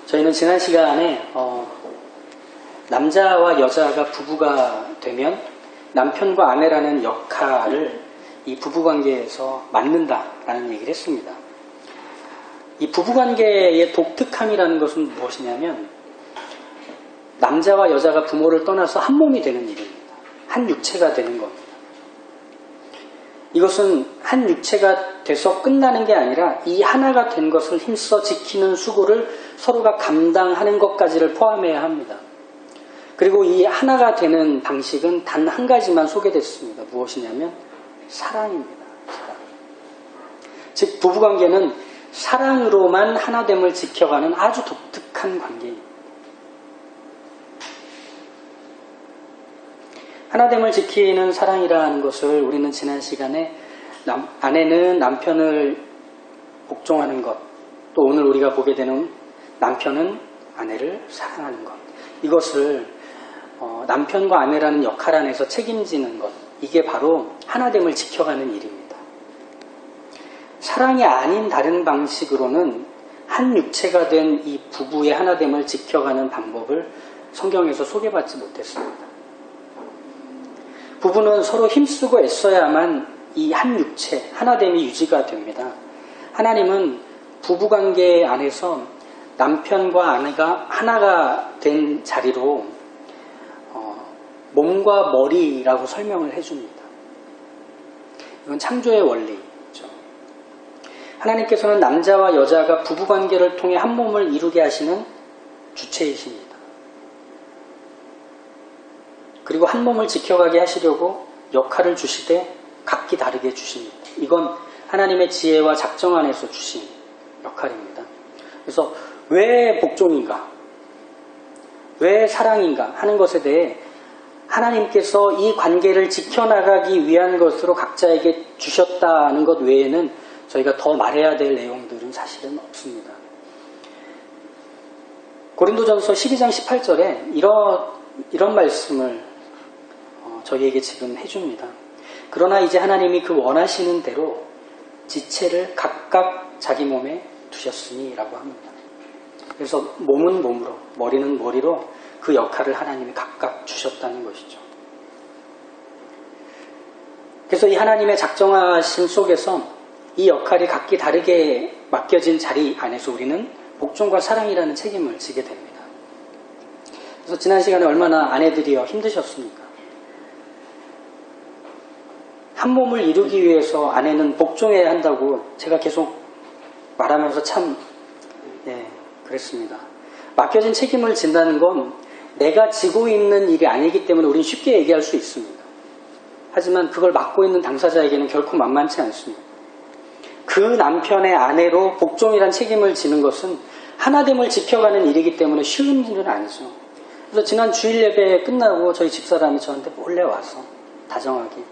저희는 지난 시간에 남자와 여자가 부부가 되면 남편과 아내라는 역할을 이 부부관계에서 맡는다라는 얘기를 했습니다. 이 부부관계의 독특함이라는 것은 무엇이냐면 남자와 여자가 부모를 떠나서 한 몸이 되는 일입니다. 한 육체가 되는 겁니다. 이것은 한 육체가 돼서 끝나는 게 아니라 이 하나가 된 것을 힘써 지키는 수고를 서로가 감당하는 것까지를 포함해야 합니다. 그리고 이 하나가 되는 방식은 단 한 가지만 소개됐습니다. 무엇이냐면 사랑입니다. 사랑. 즉 부부관계는 사랑으로만 하나됨을 지켜가는 아주 독특한 관계입니다. 하나됨을 지키는 사랑이라는 것을 우리는 지난 시간에 아내는 남편을 복종하는 것, 또 오늘 우리가 보게 되는 남편은 아내를 사랑하는 것, 이것을 남편과 아내라는 역할 안에서 책임지는 것, 이게 바로 하나됨을 지켜가는 일입니다. 사랑이 아닌 다른 방식으로는 한 육체가 된 이 부부의 하나됨을 지켜가는 방법을 성경에서 소개받지 못했습니다. 부부는 서로 힘쓰고 애써야만 이 한 육체, 하나됨이 유지가 됩니다. 하나님은 부부관계 안에서 남편과 아내가 하나가 된 자리로 몸과 머리라고 설명을 해줍니다. 이건 창조의 원리죠. 하나님께서는 남자와 여자가 부부관계를 통해 한 몸을 이루게 하시는 주체이십니다. 그리고 한 몸을 지켜가게 하시려고 역할을 주시되 각기 다르게 주십니다. 이건 하나님의 지혜와 작정 안에서 주신 역할입니다. 그래서 왜 복종인가? 왜 사랑인가? 하는 것에 대해 하나님께서 이 관계를 지켜나가기 위한 것으로 각자에게 주셨다는 것 외에는 저희가 더 말해야 될 내용들은 사실은 없습니다. 고린도전서 12장 18절에 이런 말씀을 저희에게 지금 해줍니다. 그러나 이제 하나님이 그 원하시는 대로 지체를 각각 자기 몸에 두셨으니 라고 합니다. 그래서 몸은 몸으로, 머리는 머리로 그 역할을 하나님이 각각 주셨다는 것이죠. 그래서 이 하나님의 작정하심 속에서 이 역할이 각기 다르게 맡겨진 자리 안에서 우리는 복종과 사랑이라는 책임을 지게 됩니다. 그래서 지난 시간에 얼마나 아내들이요 힘드셨습니까? 한 몸을 이루기 위해서 아내는 복종해야 한다고 제가 계속 말하면서 참 그랬습니다. 맡겨진 책임을 진다는 건 내가 지고 있는 일이 아니기 때문에 우리는 쉽게 얘기할 수 있습니다. 하지만 그걸 맡고 있는 당사자에게는 결코 만만치 않습니다. 그 남편의 아내로 복종이란 책임을 지는 것은 하나됨을 지켜가는 일이기 때문에 쉬운 일은 아니죠. 그래서 지난 주일 예배 끝나고 저희 집사람이 저한테 몰래 와서 다정하게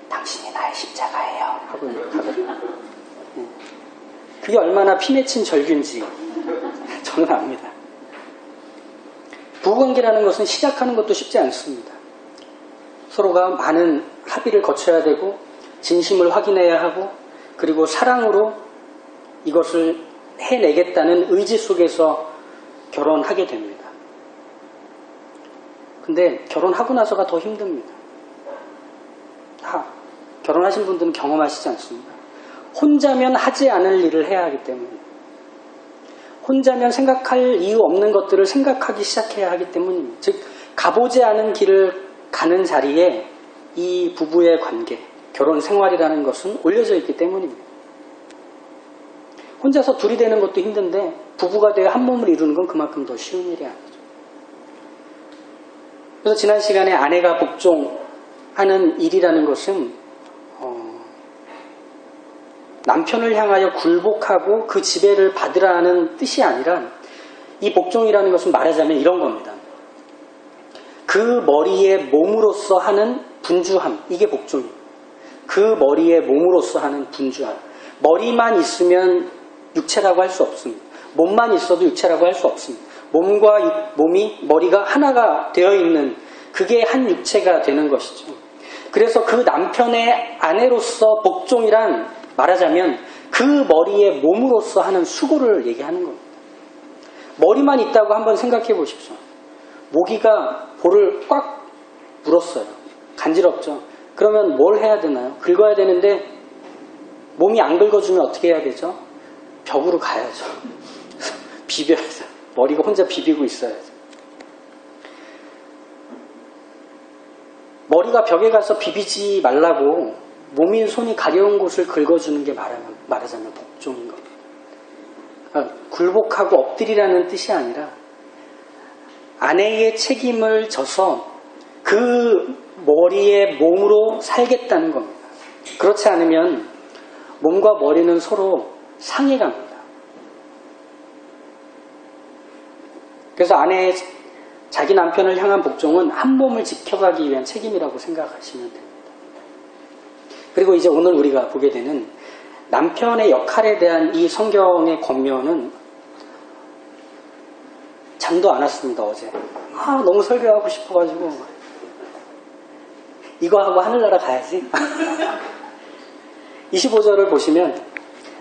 당신이 나의 십자가예요 하고 가거든요. 그게 얼마나 피맺힌 절규인지 저는 압니다. 부부관계라는 것은 시작하는 것도 쉽지 않습니다. 서로가 많은 합의를 거쳐야 되고 진심을 확인해야 하고 그리고 사랑으로 이것을 해내겠다는 의지 속에서 결혼하게 됩니다. 근데 결혼하고 나서가 더 힘듭니다. 다 결혼하신 분들은 경험하시지 않습니다. 혼자면 하지 않을 일을 해야 하기 때문에 혼자면 생각할 이유 없는 것들을 생각하기 시작해야 하기 때문입니다. 즉 가보지 않은 길을 가는 자리에 이 부부의 관계, 결혼 생활이라는 것은 올려져 있기 때문입니다. 혼자서 둘이 되는 것도 힘든데 부부가 되어 한 몸을 이루는 건 그만큼 더 쉬운 일이 아니죠. 그래서 지난 시간에 아내가 복종하는 일이라는 것은 남편을 향하여 굴복하고 그 지배를 받으라는 뜻이 아니라 이 복종이라는 것은 말하자면 이런 겁니다. 그 머리에 몸으로서 하는 분주함, 이게 복종입니다. 그 머리에 몸으로서 하는 분주함. 머리만 있으면 육체라고 할 수 없습니다. 몸만 있어도 육체라고 할 수 없습니다. 몸과 머리가 하나가 되어 있는 그게 한 육체가 되는 것이죠. 그래서 그 남편의 아내로서 복종이란 말하자면 그 머리에 몸으로서 하는 수고를 얘기하는 겁니다. 머리만 있다고 한번 생각해 보십시오. 모기가 볼을 꽉 물었어요. 간지럽죠. 그러면 뭘 해야 되나요? 긁어야 되는데 몸이 안 긁어주면 어떻게 해야 되죠? 벽으로 가야죠. 비벼야죠. 머리가 혼자 비비고 있어야죠. 머리가 벽에 가서 비비지 말라고 몸인 손이 가려운 곳을 긁어주는 게 말하자면 복종인 겁니다. 그러니까 굴복하고 엎드리라는 뜻이 아니라 아내의 책임을 져서 그 머리에 몸으로 살겠다는 겁니다. 그렇지 않으면 몸과 머리는 서로 상해갑니다. 그래서 아내의 자기 남편을 향한 복종은 한 몸을 지켜가기 위한 책임이라고 생각하시면 됩니다. 그리고 이제 오늘 우리가 보게 되는 남편의 역할에 대한 이 성경의 권면은 잠도 안 왔습니다, 어제. 너무 설교하고 싶어가지고 이거 하고 하늘나라 가야지. 25절을 보시면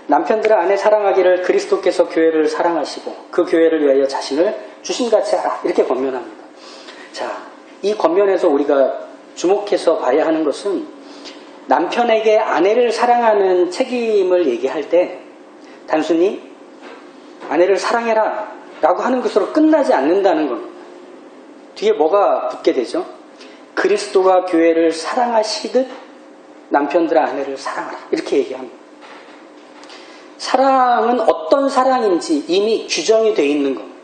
남편들은 아내 사랑하기를 그리스도께서 교회를 사랑하시고 그 교회를 위하여 자신을 주신같이 하라, 이렇게 권면합니다. 자, 이 권면에서 우리가 주목해서 봐야 하는 것은 남편에게 아내를 사랑하는 책임을 얘기할 때 단순히 아내를 사랑해라 라고 하는 것으로 끝나지 않는다는 겁니다. 뒤에 뭐가 붙게 되죠? 그리스도가 교회를 사랑하시듯 남편들의 아내를 사랑하라, 이렇게 얘기합니다. 사랑은 어떤 사랑인지 이미 규정이 되어 있는 겁니다.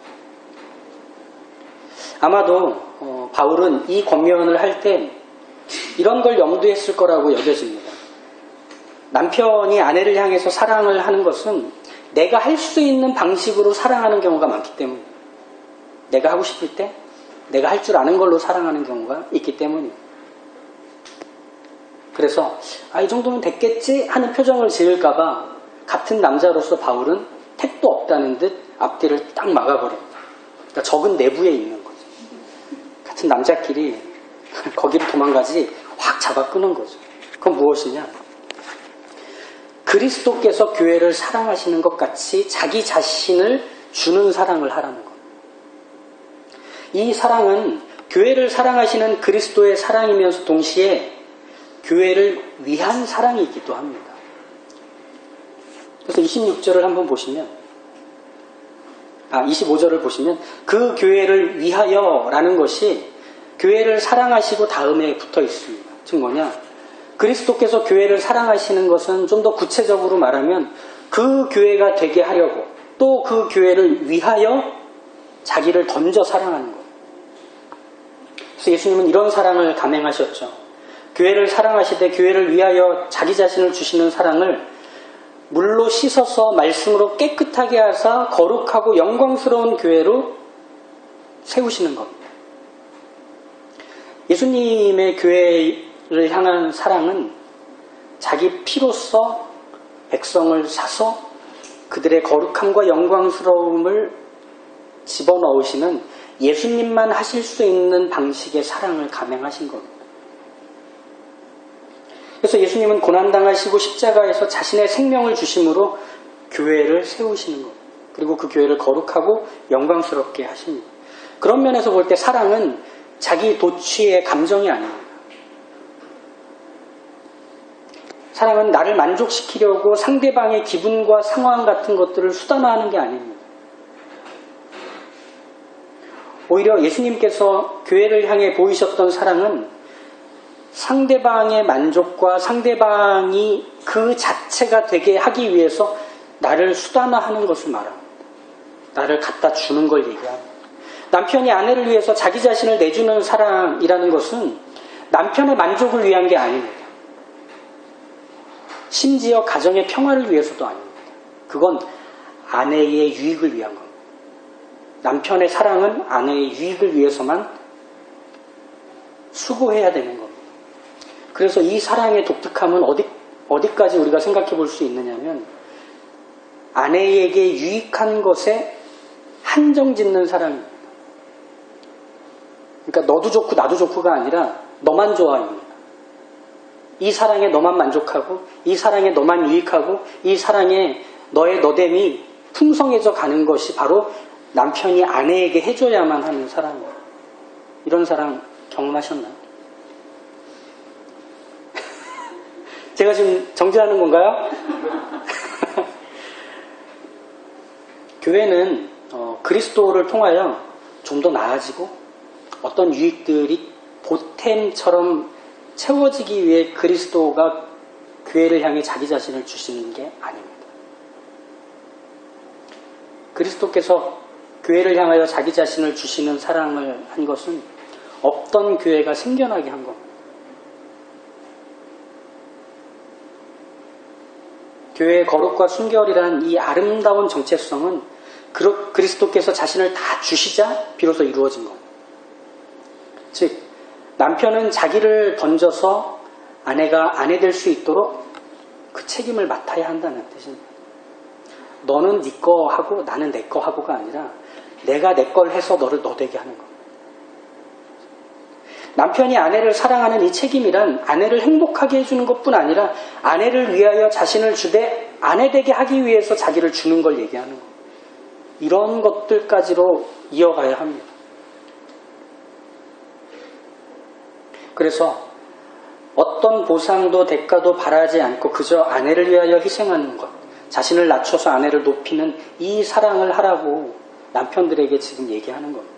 아마도 바울은 이 권면을 할 때 이런 걸 염두했을 거라고 여겨집니다. 남편이 아내를 향해서 사랑을 하는 것은 내가 할 수 있는 방식으로 사랑하는 경우가 많기 때문입니다. 내가 하고 싶을 때 내가 할 줄 아는 걸로 사랑하는 경우가 있기 때문입니다. 그래서 이 정도면 됐겠지 하는 표정을 지을까봐 같은 남자로서 바울은 택도 없다는 듯 앞뒤를 딱 막아버립니다. 그러니까 적은 내부에 있는 거죠. 같은 남자끼리 거기를 도망가지 확 잡아 끄는 거죠. 그건 무엇이냐? 그리스도께서 교회를 사랑하시는 것 같이 자기 자신을 주는 사랑을 하라는 겁니다. 이 사랑은 교회를 사랑하시는 그리스도의 사랑이면서 동시에 교회를 위한 사랑이기도 합니다. 그래서 26절을 한번 보시면 25절을 보시면 그 교회를 위하여 라는 것이 교회를 사랑하시고 다음에 붙어 있습니다. 즉 뭐냐? 그리스도께서 교회를 사랑하시는 것은 좀 더 구체적으로 말하면 그 교회가 되게 하려고 또 그 교회를 위하여 자기를 던져 사랑하는 거예요. 그래서 예수님은 이런 사랑을 감행하셨죠. 교회를 사랑하시되 교회를 위하여 자기 자신을 주시는 사랑을 물로 씻어서 말씀으로 깨끗하게 하사 거룩하고 영광스러운 교회로 세우시는 겁니다. 예수님의 교회를 향한 사랑은 자기 피로써 백성을 사서 그들의 거룩함과 영광스러움을 집어넣으시는 예수님만 하실 수 있는 방식의 사랑을 감행하신 겁니다. 그래서 예수님은 고난당하시고 십자가에서 자신의 생명을 주심으로 교회를 세우시는 겁니다. 그리고 그 교회를 거룩하고 영광스럽게 하십니다. 그런 면에서 볼 때 사랑은 자기 도취의 감정이 아닙니다. 사랑은 나를 만족시키려고 상대방의 기분과 상황 같은 것들을 수단화하는 게 아닙니다. 오히려 예수님께서 교회를 향해 보이셨던 사랑은 상대방의 만족과 상대방이 그 자체가 되게 하기 위해서 나를 수단화하는 것을 말합니다. 나를 갖다 주는 걸 얘기합니다. 남편이 아내를 위해서 자기 자신을 내주는 사랑이라는 것은 남편의 만족을 위한 게 아닙니다. 심지어 가정의 평화를 위해서도 아닙니다. 그건 아내의 유익을 위한 겁니다. 남편의 사랑은 아내의 유익을 위해서만 수고해야 되는 겁니다. 그래서 이 사랑의 독특함은 어디까지 우리가 생각해 볼 수 있느냐면 아내에게 유익한 것에 한정 짓는 사랑입니다. 그러니까 너도 좋고 나도 좋고가 아니라 너만 좋아입니다. 이 사랑에 너만 만족하고 이 사랑에 너만 유익하고 이 사랑에 너의 너됨이 풍성해져 가는 것이 바로 남편이 아내에게 해줘야만 하는 사람이에요. 이런 사람 경험하셨나요? 제가 지금 정죄하는 건가요? 교회는 그리스도를 통하여 좀 더 나아지고 어떤 유익들이 보탬처럼 채워지기 위해 그리스도가 교회를 향해 자기 자신을 주시는 게 아닙니다. 그리스도께서 교회를 향하여 자기 자신을 주시는 사랑을 한 것은 없던 교회가 생겨나게 한 겁니다. 교회의 거룩과 순결이란 이 아름다운 정체성은 그리스도께서 자신을 다 주시자 비로소 이루어진 겁니다. 즉 남편은 자기를 던져서 아내가 아내 될 수 있도록 그 책임을 맡아야 한다는 뜻입니다. 너는 네 거 하고 나는 내 거 하고가 아니라 내가 내 걸 해서 너를 너 되게 하는 겁니다. 남편이 아내를 사랑하는 이 책임이란 아내를 행복하게 해주는 것뿐 아니라 아내를 위하여 자신을 주되 아내 되게 하기 위해서 자기를 주는 걸 얘기하는 겁니다. 이런 것들까지로 이어가야 합니다. 그래서 어떤 보상도 대가도 바라지 않고 그저 아내를 위하여 희생하는 것, 자신을 낮춰서 아내를 높이는 이 사랑을 하라고 남편들에게 지금 얘기하는 겁니다.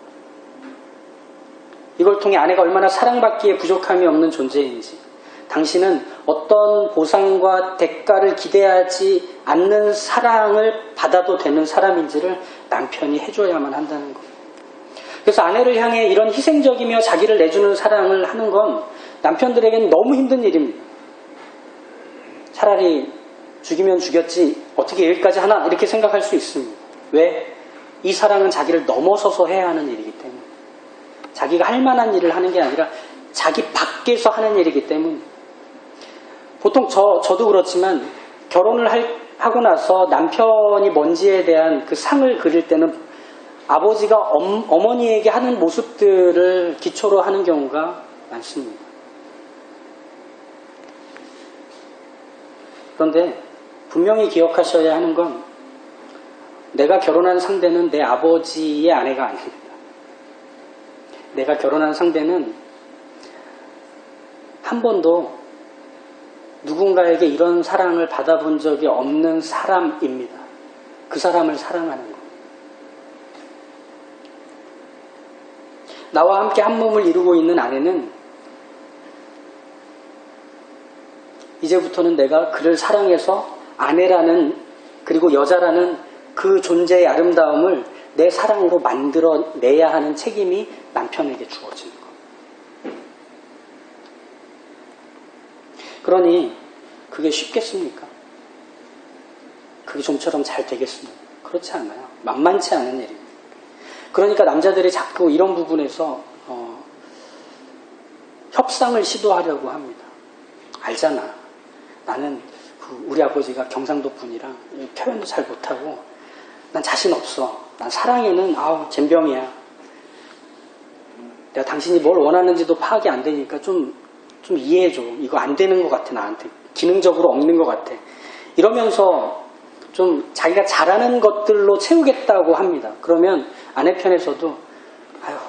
이걸 통해 아내가 얼마나 사랑받기에 부족함이 없는 존재인지, 당신은 어떤 보상과 대가를 기대하지 않는 사랑을 받아도 되는 사람인지를 남편이 해줘야만 한다는 것. 그래서 아내를 향해 이런 희생적이며 자기를 내주는 사랑을 하는 건 남편들에게는 너무 힘든 일입니다. 차라리 죽이면 죽였지 어떻게 여기까지 하나 이렇게 생각할 수 있습니다. 왜? 이 사랑은 자기를 넘어서서 해야 하는 일이기 때문에. 자기가 할 만한 일을 하는 게 아니라 자기 밖에서 하는 일이기 때문에. 보통 저도 그렇지만 결혼을 하고 나서 남편이 뭔지에 대한 그 상을 그릴 때는 아버지가 어머니에게 하는 모습들을 기초로 하는 경우가 많습니다. 그런데 분명히 기억하셔야 하는 건 내가 결혼한 상대는 내 아버지의 아내가 아닙니다. 내가 결혼한 상대는 한 번도 누군가에게 이런 사랑을 받아본 적이 없는 사람입니다. 그 사람을 사랑하는 것. 나와 함께 한 몸을 이루고 있는 아내는 이제부터는 내가 그를 사랑해서 아내라는 그리고 여자라는 그 존재의 아름다움을 내 사랑으로 만들어내야 하는 책임이 남편에게 주어지는 것. 그러니 그게 쉽겠습니까? 그게 좀처럼 잘 되겠습니까? 그렇지 않아요. 만만치 않은 일입니다. 그러니까 남자들이 자꾸 이런 부분에서 협상을 시도하려고 합니다. 알잖아. 나는 우리 아버지가 경상도 분이라 표현도 잘 못하고 난 자신 없어. 난 사랑에는 젬병이야. 내가 당신이 뭘 원하는지도 파악이 안 되니까 좀 이해해줘. 이거 안 되는 것 같아 나한테. 기능적으로 없는 것 같아. 이러면서 좀 자기가 잘하는 것들로 채우겠다고 합니다. 그러면 아내 편에서도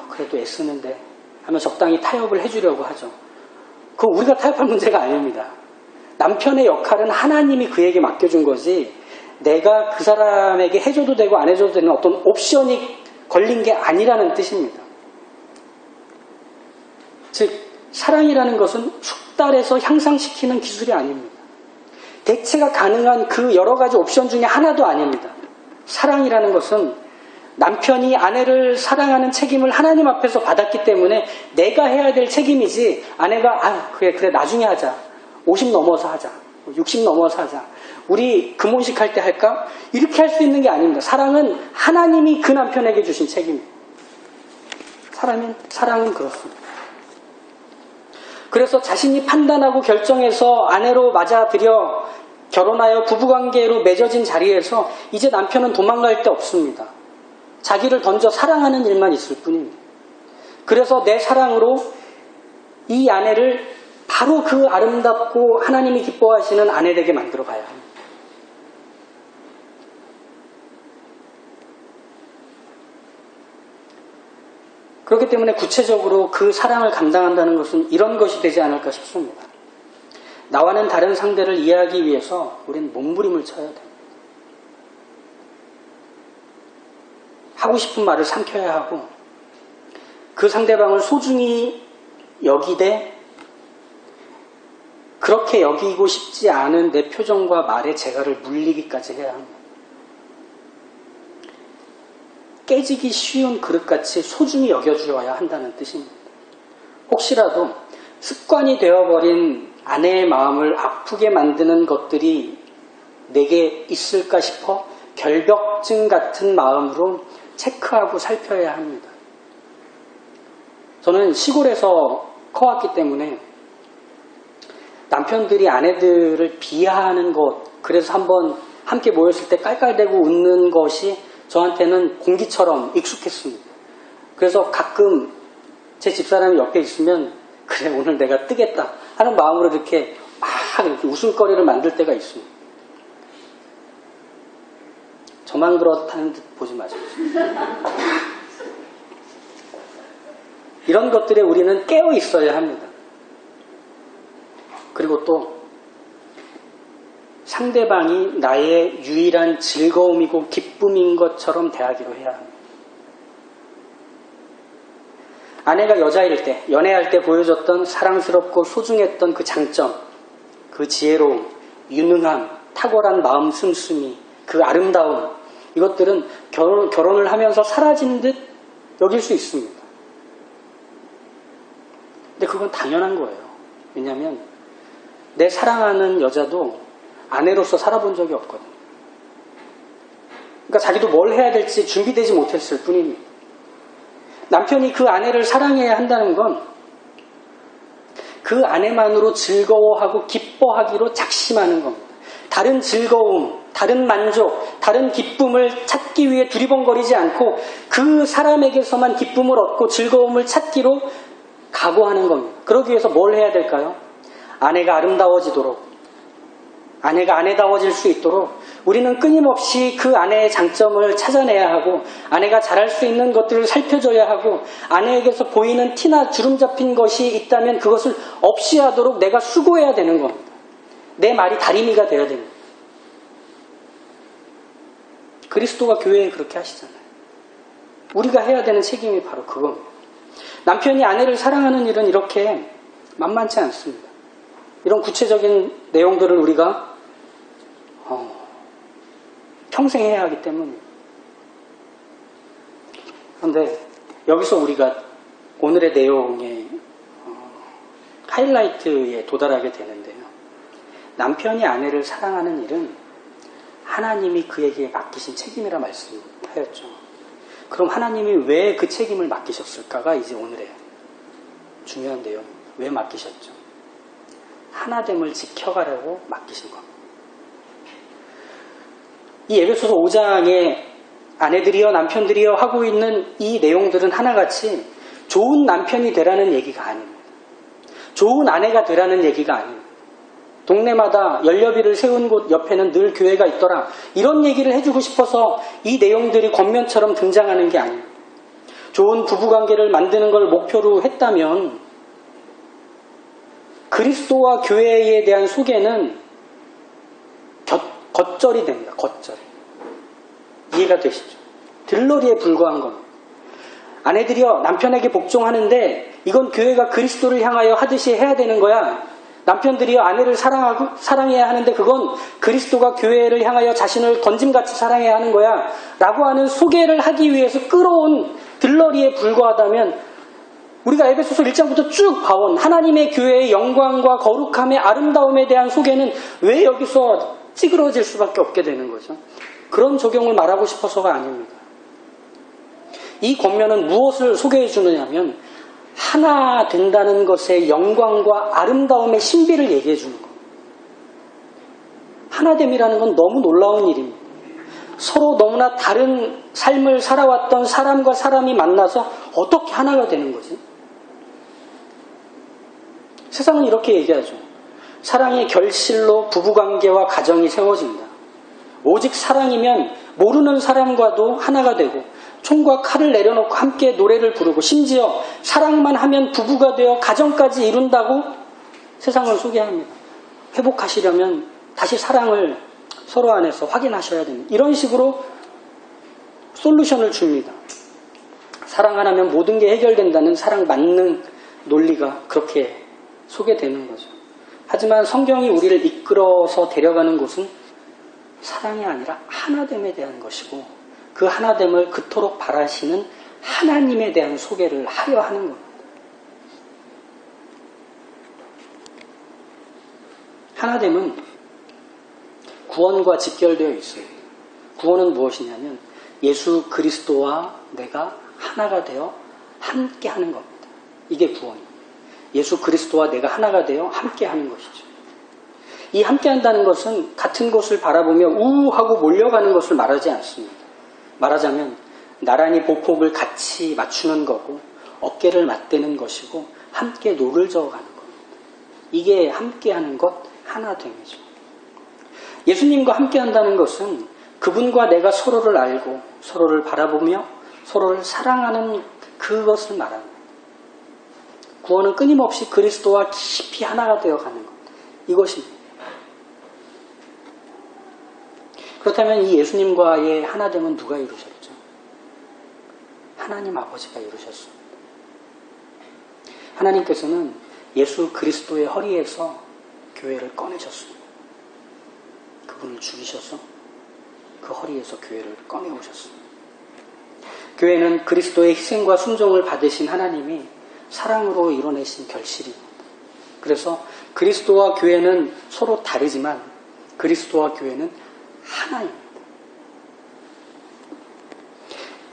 그래도 애쓰는데 하면 적당히 타협을 해주려고 하죠. 그거 우리가 타협할 문제가 아닙니다. 남편의 역할은 하나님이 그에게 맡겨준 거지 내가 그 사람에게 해줘도 되고 안 해줘도 되는 어떤 옵션이 걸린 게 아니라는 뜻입니다. 즉 사랑이라는 것은 숙달해서 향상시키는 기술이 아닙니다. 대체가 가능한 그 여러 가지 옵션 중에 하나도 아닙니다. 사랑이라는 것은 남편이 아내를 사랑하는 책임을 하나님 앞에서 받았기 때문에 내가 해야 될 책임이지 아내가 그래 나중에 하자. 50 넘어서 하자. 60 넘어서 하자. 우리 금혼식 할 때 할까? 이렇게 할 수 있는 게 아닙니다. 사랑은 하나님이 그 남편에게 주신 책임입니다. 사랑은 그렇습니다. 그래서 자신이 판단하고 결정해서 아내로 맞아들여 결혼하여 부부관계로 맺어진 자리에서 이제 남편은 도망갈 데 없습니다. 자기를 던져 사랑하는 일만 있을 뿐입니다. 그래서 내 사랑으로 이 아내를 바로 그 아름답고 하나님이 기뻐하시는 아내에게 만들어 가야 합니다. 그렇기 때문에 구체적으로 그 사랑을 감당한다는 것은 이런 것이 되지 않을까 싶습니다. 나와는 다른 상대를 이해하기 위해서 우리는 몸부림을 쳐야 돼요. 하고 싶은 말을 삼켜야 하고 그 상대방을 소중히 여기되 그렇게 여기고 싶지 않은 내 표정과 말의 재갈을 물리기까지 해야 합니다. 깨지기 쉬운 그릇같이 소중히 여겨주어야 한다는 뜻입니다. 혹시라도 습관이 되어버린 아내의 마음을 아프게 만드는 것들이 내게 있을까 싶어 결벽증 같은 마음으로 체크하고 살펴야 합니다. 저는 시골에서 커왔기 때문에 남편들이 아내들을 비하하는 것, 그래서 한번 함께 모였을 때 깔깔대고 웃는 것이 저한테는 공기처럼 익숙했습니다. 그래서 가끔 제 집사람이 옆에 있으면 그래 오늘 내가 뜨겠다 하는 마음으로 이렇게 막 이렇게 웃음거리를 만들 때가 있습니다. 저만 그렇다는 듯 보지 마세요. 이런 것들에 우리는 깨어 있어야 합니다. 그리고 또 상대방이 나의 유일한 즐거움이고 기쁨인 것처럼 대하기로 해야 합니다. 아내가 여자일 때, 연애할 때 보여줬던 사랑스럽고 소중했던 그 장점, 그 지혜로움, 유능함, 탁월한 마음 씀씀이, 그 아름다움, 이것들은 결혼을 하면서 사라진 듯 여길 수 있습니다. 근데 그건 당연한 거예요. 왜냐하면 내 사랑하는 여자도 아내로서 살아본 적이 없거든요. 그러니까 자기도 뭘 해야 될지 준비되지 못했을 뿐입니다. 남편이 그 아내를 사랑해야 한다는 건 그 아내만으로 즐거워하고 기뻐하기로 작심하는 겁니다. 다른 즐거움, 다른 만족, 다른 기쁨을 찾기 위해 두리번거리지 않고 그 사람에게서만 기쁨을 얻고 즐거움을 찾기로 각오하는 겁니다. 그러기 위해서 뭘 해야 될까요? 아내가 아름다워지도록, 아내가 아내다워질 수 있도록 우리는 끊임없이 그 아내의 장점을 찾아내야 하고 아내가 잘할 수 있는 것들을 살펴줘야 하고 아내에게서 보이는 티나 주름 잡힌 것이 있다면 그것을 없이 하도록 내가 수고해야 되는 겁니다. 내 말이 다리미가 되어야 됩니다. 그리스도가 교회에 그렇게 하시잖아요. 우리가 해야 되는 책임이 바로 그겁니다. 남편이 아내를 사랑하는 일은 이렇게 만만치 않습니다. 이런 구체적인 내용들을 우리가 평생 해야 하기 때문입니다. 그런데 여기서 우리가 오늘의 내용의 하이라이트에 도달하게 되는데요. 남편이 아내를 사랑하는 일은 하나님이 그에게 맡기신 책임이라 말씀하였죠. 그럼 하나님이 왜 그 책임을 맡기셨을까가 이제 오늘의 중요한 내용입니다. 왜 맡기셨죠? 하나됨을 지켜가려고 맡기신 겁니다. 이 에베소서 5장에 아내들이여 남편들이여 하고 있는 이 내용들은 하나같이 좋은 남편이 되라는 얘기가 아닙니다. 좋은 아내가 되라는 얘기가 아닙니다. 동네마다 연료비를 세운 곳 옆에는 늘 교회가 있더라. 이런 얘기를 해주고 싶어서 이 내용들이 겉면처럼 등장하는 게 아닙니다. 좋은 부부관계를 만드는 걸 목표로 했다면 그리스도와 교회에 대한 소개는 겉절이 됩니다. 겉절. 이해가 되시죠? 들러리에 불과한 겁니다. 아내들이여 남편에게 복종하는데 이건 교회가 그리스도를 향하여 하듯이 해야 되는 거야. 남편들이여 아내를 사랑해야 하는데 그건 그리스도가 교회를 향하여 자신을 던짐같이 사랑해야 하는 거야. 라고 하는 소개를 하기 위해서 끌어온 들러리에 불과하다면 우리가 에베소서 1장부터 쭉 봐온 하나님의 교회의 영광과 거룩함의 아름다움에 대한 소개는 왜 여기서 찌그러질 수밖에 없게 되는 거죠? 그런 적용을 말하고 싶어서가 아닙니다. 이 권면은 무엇을 소개해 주느냐면 하나 된다는 것의 영광과 아름다움의 신비를 얘기해 주는 겁니다. 하나됨이라는 건 너무 놀라운 일입니다. 서로 너무나 다른 삶을 살아왔던 사람과 사람이 만나서 어떻게 하나가 되는 거지? 세상은 이렇게 얘기하죠. 사랑의 결실로 부부관계와 가정이 세워진다. 오직 사랑이면 모르는 사람과도 하나가 되고 총과 칼을 내려놓고 함께 노래를 부르고 심지어 사랑만 하면 부부가 되어 가정까지 이룬다고 세상을 소개합니다. 회복하시려면 다시 사랑을 서로 안에서 확인하셔야 됩니다. 이런 식으로 솔루션을 줍니다. 사랑 하나면 모든 게 해결된다는 사랑 만능 논리가 그렇게 소개되는 거죠. 하지만 성경이 우리를 이끌어서 데려가는 곳은 사랑이 아니라 하나됨에 대한 것이고 그 하나됨을 그토록 바라시는 하나님에 대한 소개를 하려 하는 겁니다. 하나됨은 구원과 직결되어 있습니다. 구원은 무엇이냐면 예수 그리스도와 내가 하나가 되어 함께 하는 겁니다. 이게 구원입니다. 예수 그리스도와 내가 하나가 되어 함께 하는 것이죠. 이 함께 한다는 것은 같은 곳을 바라보며 우우하고 몰려가는 것을 말하지 않습니다. 말하자면 나란히 보폭을 같이 맞추는 거고 어깨를 맞대는 것이고 함께 노를 저어가는 겁니다. 이게 함께하는 것 하나됨이죠. 예수님과 함께한다는 것은 그분과 내가 서로를 알고 서로를 바라보며 서로를 사랑하는 그것을 말합니다. 구원은 끊임없이 그리스도와 깊이 하나가 되어가는 것. 이것입니다. 그렇다면 이 예수님과의 하나됨은 누가 이루셨죠? 하나님 아버지가 이루셨습니다. 하나님께서는 예수 그리스도의 허리에서 교회를 꺼내셨습니다. 그분을 죽이셔서 그 허리에서 교회를 꺼내오셨습니다. 교회는 그리스도의 희생과 순종을 받으신 하나님이 사랑으로 이뤄내신 결실입니다. 그래서 그리스도와 교회는 서로 다르지만 그리스도와 교회는 하나입니다.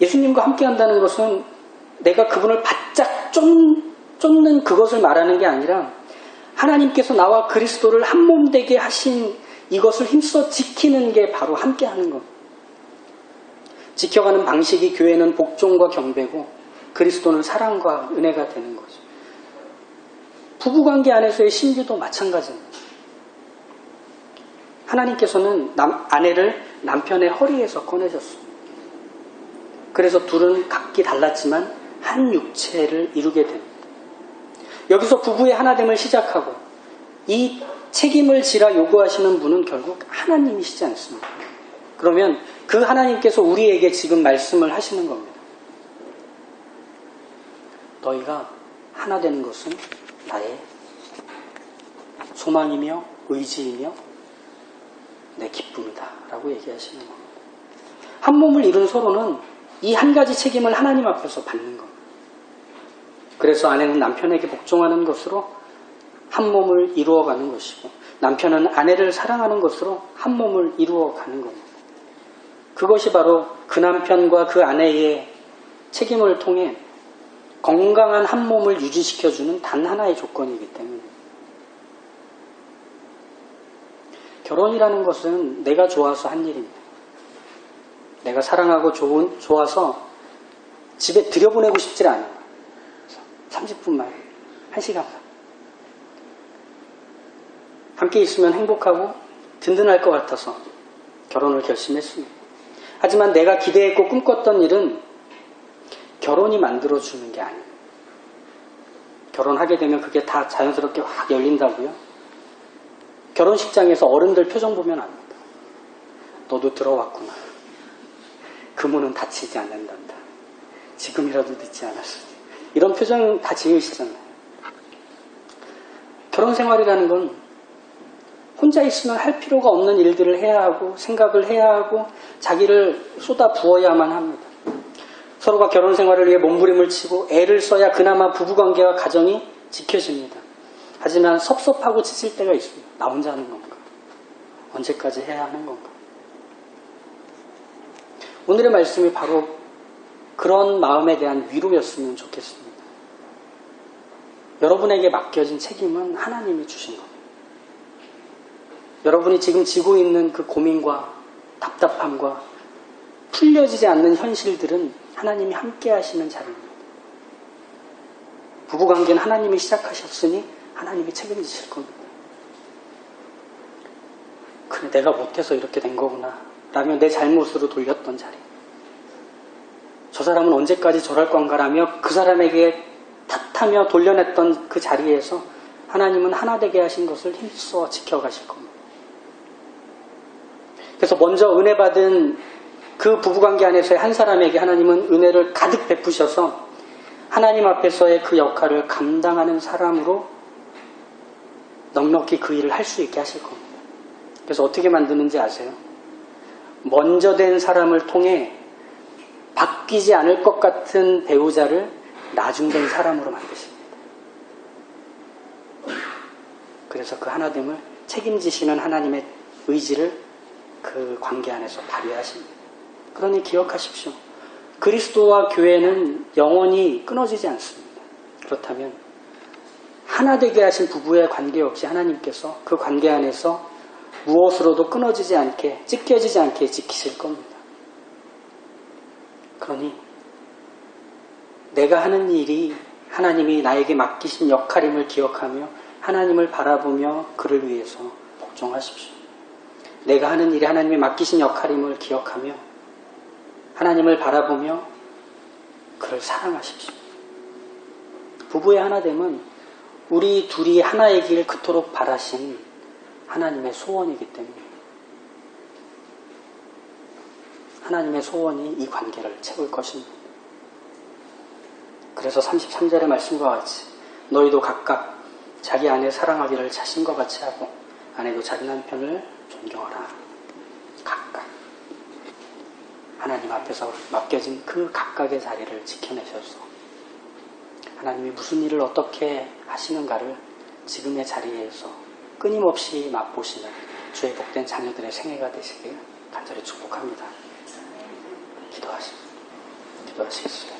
예수님과 함께 한다는 것은 내가 그분을 바짝 쫓는 그것을 말하는 게 아니라 하나님께서 나와 그리스도를 한 몸 되게 하신 이것을 힘써 지키는 게 바로 함께 하는 것. 지켜가는 방식이 교회는 복종과 경배고 그리스도는 사랑과 은혜가 되는 거죠. 부부관계 안에서의 신비도 마찬가지입니다. 하나님께서는 아내를 남편의 허리에서 꺼내셨습니다. 그래서 둘은 각기 달랐지만 한 육체를 이루게 됩니다. 여기서 부부의 하나됨을 시작하고 이 책임을 지라 요구하시는 분은 결국 하나님이시지 않습니까? 그러면 그 하나님께서 우리에게 지금 말씀을 하시는 겁니다. 너희가 하나 되는 것은 나의 소망이며 의지이며 내 기쁨이다 라고 얘기하시는 겁니다. 한 몸을 이룬 서로는 이 한 가지 책임을 하나님 앞에서 받는 겁니다. 그래서 아내는 남편에게 복종하는 것으로 한 몸을 이루어가는 것이고 남편은 아내를 사랑하는 것으로 한 몸을 이루어가는 겁니다. 그것이 바로 그 남편과 그 아내의 책임을 통해 건강한 한 몸을 유지시켜주는 단 하나의 조건이기 때문입니다. 결혼이라는 것은 내가 좋아서 한 일입니다. 내가 사랑하고 좋아서 집에 들여보내고 싶지 않아요. 30분만, 1시간만. 함께 있으면 행복하고 든든할 것 같아서 결혼을 결심했습니다. 하지만 내가 기대했고 꿈꿨던 일은 결혼이 만들어주는 게 아니에요. 결혼하게 되면 그게 다 자연스럽게 확 열린다고요? 결혼식장에서 어른들 표정 보면 압니다. 너도 들어왔구나. 그 문은 닫히지 않는단다. 지금이라도 늦지 않았으니. 이런 표정 다 지으시잖아요. 결혼 생활이라는 건 혼자 있으면 할 필요가 없는 일들을 해야 하고 생각을 해야 하고 자기를 쏟아 부어야만 합니다. 서로가 결혼 생활을 위해 몸부림을 치고 애를 써야 그나마 부부관계와 가정이 지켜집니다. 하지만 섭섭하고 지칠 때가 있습니다. 나 혼자 하는 건가? 언제까지 해야 하는 건가? 오늘의 말씀이 바로 그런 마음에 대한 위로였으면 좋겠습니다. 여러분에게 맡겨진 책임은 하나님이 주신 겁니다. 여러분이 지금 지고 있는 그 고민과 답답함과 풀려지지 않는 현실들은 하나님이 함께 하시는 자리입니다. 부부관계는 하나님이 시작하셨으니 하나님이 책임지실 겁니다. 그래, 내가 못해서 이렇게 된 거구나 라며 내 잘못으로 돌렸던 자리. 저 사람은 언제까지 저럴 건가라며 그 사람에게 탓하며 돌려냈던 그 자리에서 하나님은 하나 되게 하신 것을 힘써 지켜가실 겁니다. 그래서 먼저 은혜 받은 그 부부관계 안에서의 한 사람에게 하나님은 은혜를 가득 베푸셔서 하나님 앞에서의 그 역할을 감당하는 사람으로 넉넉히 그 일을 할 수 있게 하실 겁니다. 그래서 어떻게 만드는지 아세요? 먼저 된 사람을 통해 바뀌지 않을 것 같은 배우자를 나중된 사람으로 만드십니다. 그래서 그 하나됨을 책임지시는 하나님의 의지를 그 관계 안에서 발휘하십니다. 그러니 기억하십시오. 그리스도와 교회는 영원히 끊어지지 않습니다. 그렇다면 하나 되게 하신 부부의 관계없이 하나님께서 그 관계 안에서 무엇으로도 끊어지지 않게, 찢겨지지 않게 지키실 겁니다. 그러니 내가 하는 일이 하나님이 나에게 맡기신 역할임을 기억하며 하나님을 바라보며 그를 위해서 복종하십시오. 내가 하는 일이 하나님이 맡기신 역할임을 기억하며 하나님을 바라보며 그를 사랑하십시오. 부부의 하나됨은 우리 둘이 하나이길 그토록 바라신 하나님의 소원이기 때문에 하나님의 소원이 이 관계를 채울 것입니다. 그래서 33절의 말씀과 같이 너희도 각각 자기 아내 사랑하기를 자신과 같이 하고 아내도 자기 남편을 존경하라. 각각 하나님 앞에서 맡겨진 그 각각의 자리를 지켜내셔서 하나님이 무슨 일을 어떻게 하시는가를 지금의 자리에서 끊임없이 맛보시는 주의 복된 자녀들의 생애가 되시길 간절히 축복합니다. 기도하시겠습니다.